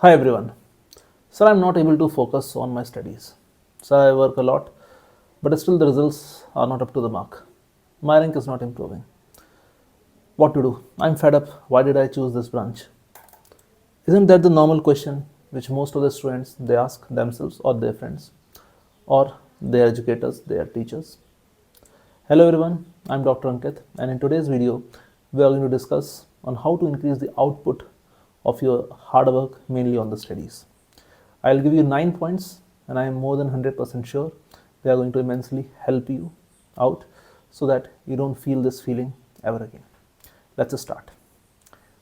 Hi everyone. Sir, I'm not able to focus on my studies. Sir, I work a lot, but still the results are not up to the mark. My rank is not improving. What to do? I'm fed up. Why did I choose this branch? Isn't that the normal question which most of the students they ask themselves or their friends or their educators, their teachers? Hello everyone, I'm Dr. Ankit, and in today's video we are going to discuss on how to increase the output of your hard work mainly on the studies. I'll give you 9 points, and I am more than 100% sure they are going to immensely help you out so that you don't feel this feeling ever again. Let's start.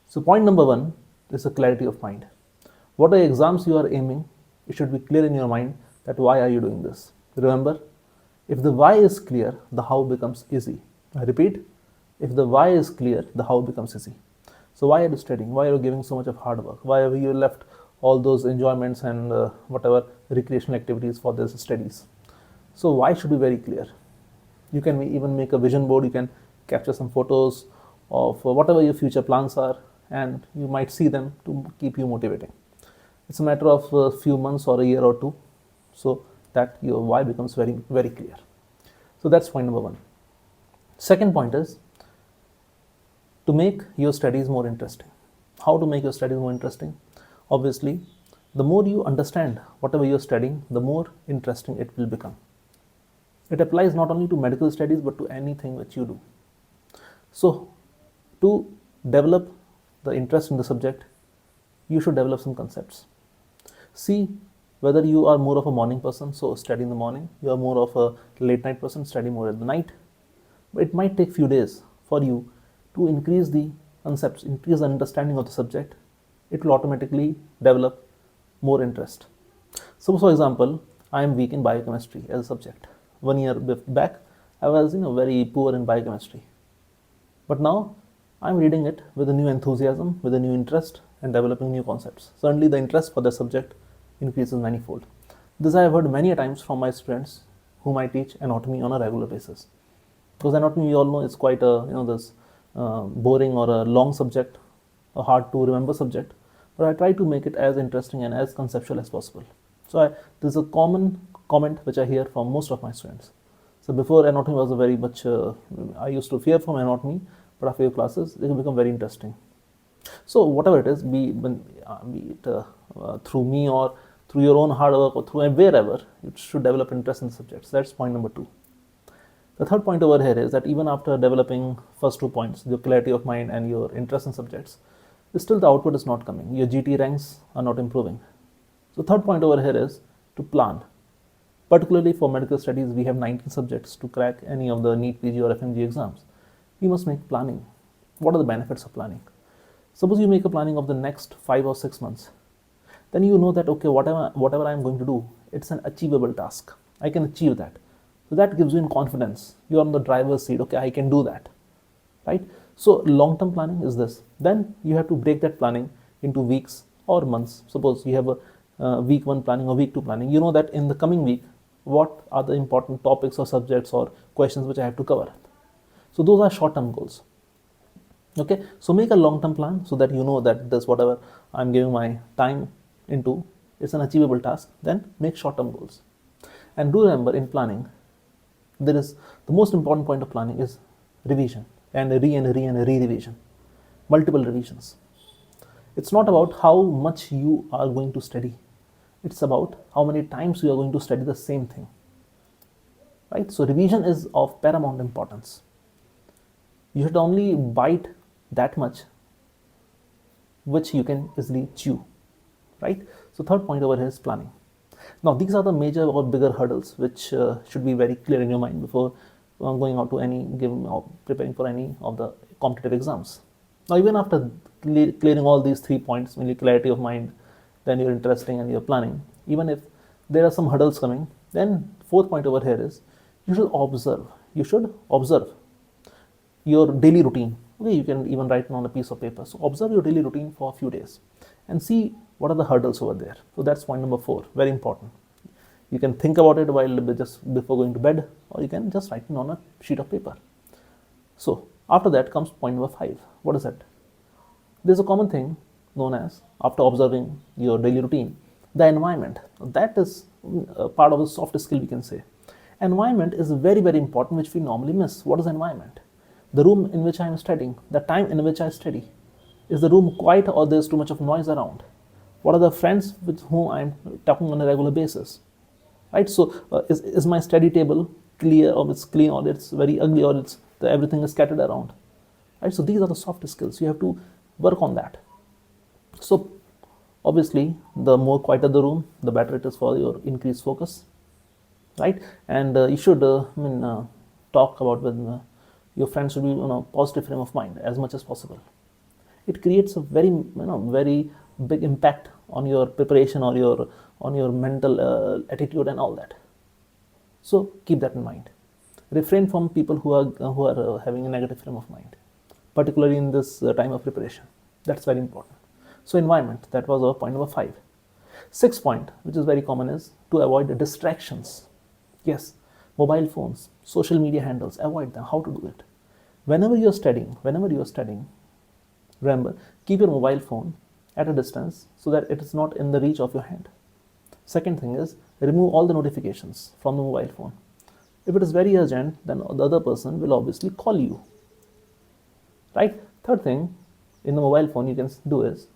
So, point number 1 is the clarity of mind. What are the exams you are aiming? It should be clear in your mind that why are you doing this. Remember, if the why is clear, the how becomes easy. I repeat, if the why is clear, the how becomes easy. So why are you studying? Why are you giving so much of hard work? Why have you left all those enjoyments and whatever recreational activities for these studies? So why should be very clear. You can even make a vision board. You can capture some photos of whatever your future plans are, and you might see them to keep you motivating. It's a matter of a few months or a year or two, so that your why becomes very, very clear. So that's point number 1. Second point is to make your studies more interesting. How to make your studies more interesting? Obviously, the more you understand whatever you're studying, the more interesting it will become. It applies not only to medical studies but to anything which you do. So, to develop the interest in the subject, you should develop some concepts. See whether you are more of a morning person, so study in the morning. You are more of a late night person, study more at the night. But it might take few days for you to increase the concepts, increase the understanding of the subject. It will automatically develop more interest. So, for example, I am weak in biochemistry as a subject. 1 year back, I was very poor in biochemistry. But now I'm reading it with a new enthusiasm, with a new interest, and developing new concepts. Suddenly, the interest for the subject increases manifold. This I have heard many times from my students whom I teach anatomy on a regular basis. Because anatomy, we all know, is quite a this boring or a long subject, a hard to remember subject. But I try to make it as interesting and as conceptual as possible. So this is a common comment which I hear from most of my students. So before, anatomy was a very much I used to fear from anatomy, but after your classes it will become very interesting. So whatever it is, be it through me or through your own hard work or through wherever, you should develop interest in the subjects. That's point number 2. The third point over here is that even after developing first 2 points, your clarity of mind and your interest in subjects, still the output is not coming. Your GT ranks are not improving. So third point over here is to plan. Particularly for medical studies, we have 19 subjects to crack any of the NEET, PG or FMG exams. You must make planning. What are the benefits of planning? Suppose you make a planning of the next 5 or 6 months. Then you know that, okay, whatever I'm going to do, it's an achievable task. I can achieve that. So that gives you confidence. You are on the driver's seat. Okay, I can do that, right? So long-term planning is this. Then you have to break that planning into weeks or months. Suppose you have a week 1 planning or week 2 planning. You know that in the coming week, what are the important topics or subjects or questions which I have to cover. So those are short-term goals. Okay, so make a long-term plan so that you know that this whatever I'm giving my time into is an achievable task. Then make short-term goals. And do remember, in planning, there is the most important point of planning is revision and re-revision, multiple revisions. It's not about how much you are going to study. It's about how many times you are going to study the same thing, right? So revision is of paramount importance. You should only bite that much which you can easily chew, right? So third point over here is planning. Now, these are the major or bigger hurdles which should be very clear in your mind before going out to any given or preparing for any of the competitive exams. Now, even after clearing all these 3 points, mainly clarity of mind, then your interesting and your planning, even if there are some hurdles coming, then fourth point over here is you should observe. You should observe your daily routine. Okay, you can even write it on a piece of paper. So observe your daily routine for a few days and see what are the hurdles over there. So that's point number 4, very important. You can think about it while just before going to bed, or you can just write it on a sheet of paper. So after that comes point number 5. What is that? There's a common thing known as, after observing your daily routine, the environment. That is part of the soft skill, we can say. Environment is very, very important, which we normally miss. What is environment? The room in which I am studying, the time in which I study. Is the room quiet or there's too much of noise around? What are the friends with whom I'm talking on a regular basis? Right? So, is my study table clear, or it's clean, or it's very ugly, or everything is scattered around? Right? So these are the soft skills. You have to work on that. So obviously, the more quieter the room, the better it is for your increased focus, right? And you should talk about with your friends should be positive frame of mind as much as possible. It creates a very big impact on your preparation or your mental attitude and all that. So keep that in mind. Refrain from people who are having a negative frame of mind, particularly in this time of preparation. That's very important. So environment, that was our point number 5. 6th point, which is very common, is to avoid distractions. Yes, mobile phones, social media handles, avoid them. How to do it? Whenever you are studying, remember, keep your mobile phone at a distance so that it is not in the reach of your hand. Second thing is, remove all the notifications from the mobile phone. If it is very urgent, then the other person will obviously call you. Right? Third thing, in the mobile phone you can do is,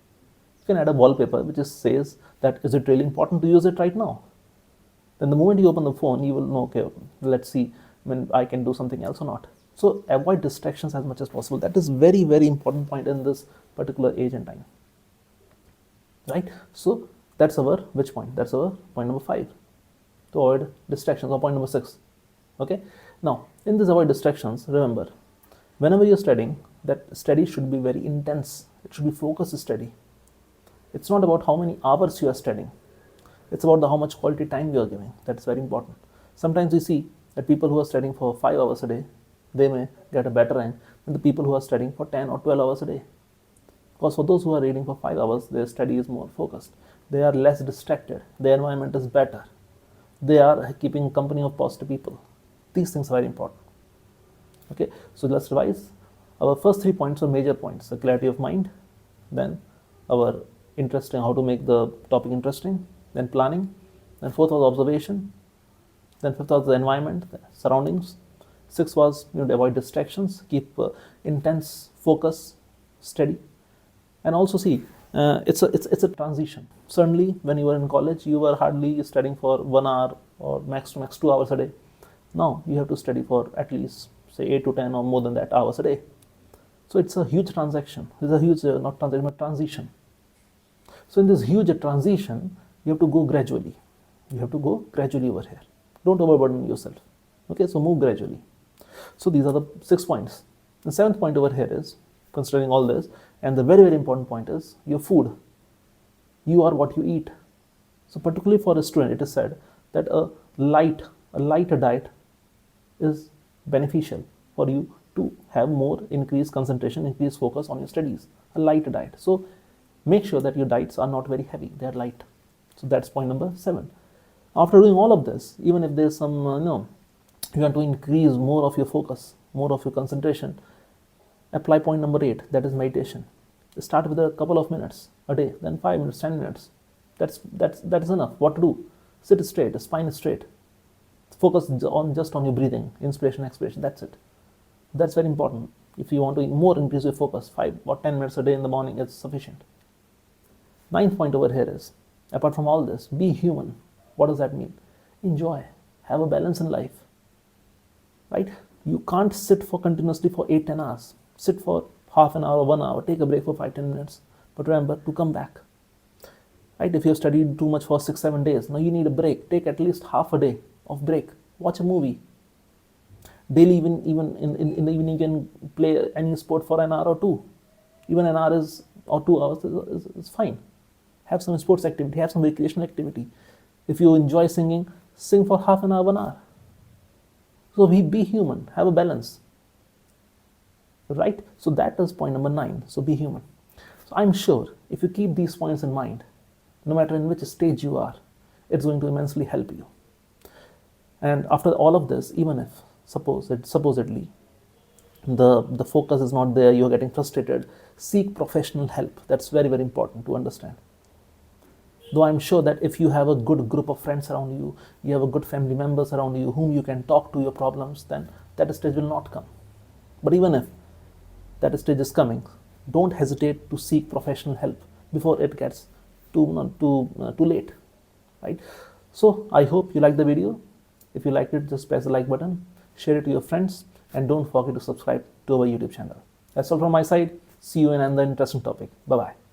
you can add a wallpaper which says that is it really important to use it right now. Then the moment you open the phone, you will know, okay, let's see when I can do something else or not. So avoid distractions as much as possible. That is very, very important point in this particular age and time. Right? So that's our which point? That's our point number 5. To avoid distractions, or point number 6. Okay. Now, in this avoid distractions, remember, whenever you're studying, that study should be very intense. It should be focused study. It's not about how many hours you are studying. It's about how much quality time you are giving. That's very important. Sometimes we see that people who are studying for 5 hours a day, they may get a better rank than the people who are studying for 10 or 12 hours a day. Because for those who are reading for 5 hours, their study is more focused. They are less distracted. Their environment is better. They are keeping company of positive people. These things are very important. Okay, so let's revise. Our first 3 points are major points: the clarity of mind, then our interesting, how to make the topic interesting, then planning, then 4th was observation, then 5th was the environment, the surroundings, 6th was avoid distractions, keep intense focus, steady, and also see it's a transition. Certainly, when you were in college, you were hardly studying for 1 hour or max to max 2 hours a day. Now you have to study for at least say 8 to 10 or more than that hours a day. So it's a huge transaction. It's a huge not transaction but transition. So in this huge transition, you have to go gradually. You have to go gradually over here. Don't overburden yourself. Okay, so move gradually. So these are the 6 points. The 7th point over here is, considering all this, and the very, very important point is your food. You are what you eat. So particularly for a student, it is said that a lighter diet is beneficial for you to have more increased concentration, increased focus on your studies. A light diet. So make sure that your diets are not very heavy, they are light. So that's point number 7. After doing all of this, even if there's some you want to increase more of your focus, more of your concentration, apply point number 8, that is meditation. Start with a couple of minutes a day, then 5 minutes, 10 minutes. That is enough. What to do? Sit straight, spine straight. Focus just on your breathing, inspiration, expiration. That's it. That's very important. If you want to more increase your focus, 5 or 10 minutes a day in the morning is sufficient. 9th point over here is, apart from all this, be human. What does that mean? Enjoy. Have a balance in life. Right? You can't sit for continuously for 8-10 hours. Sit for half an hour or 1 hour. Take a break for 5-10 minutes. But remember to come back. Right? If you have studied too much for 6-7 days, now you need a break. Take at least half a day of break. Watch a movie. Daily, even in the evening, you can play any sport for an hour or 2. Even an hour or 2 hours is fine. Have some sports activity. Have some recreational activity. If you enjoy singing, sing for half an hour, 1 hour. So be human. Have a balance. Right? So that is point number 9. So be human. So I'm sure if you keep these points in mind, no matter in which stage you are, it's going to immensely help you. And after all of this, even if supposedly the focus is not there, you're getting frustrated, seek professional help. That's very, very important to understand. Though I'm sure that if you have a good group of friends around you, you have a good family members around you whom you can talk to your problems, then that stage will not come. But even if that stage is coming, don't hesitate to seek professional help before it gets too late, right? So I hope you like the video. If you liked it, just press the like button, share it to your friends, and don't forget to subscribe to our YouTube channel. That's all from my side. See you in another interesting topic. Bye bye.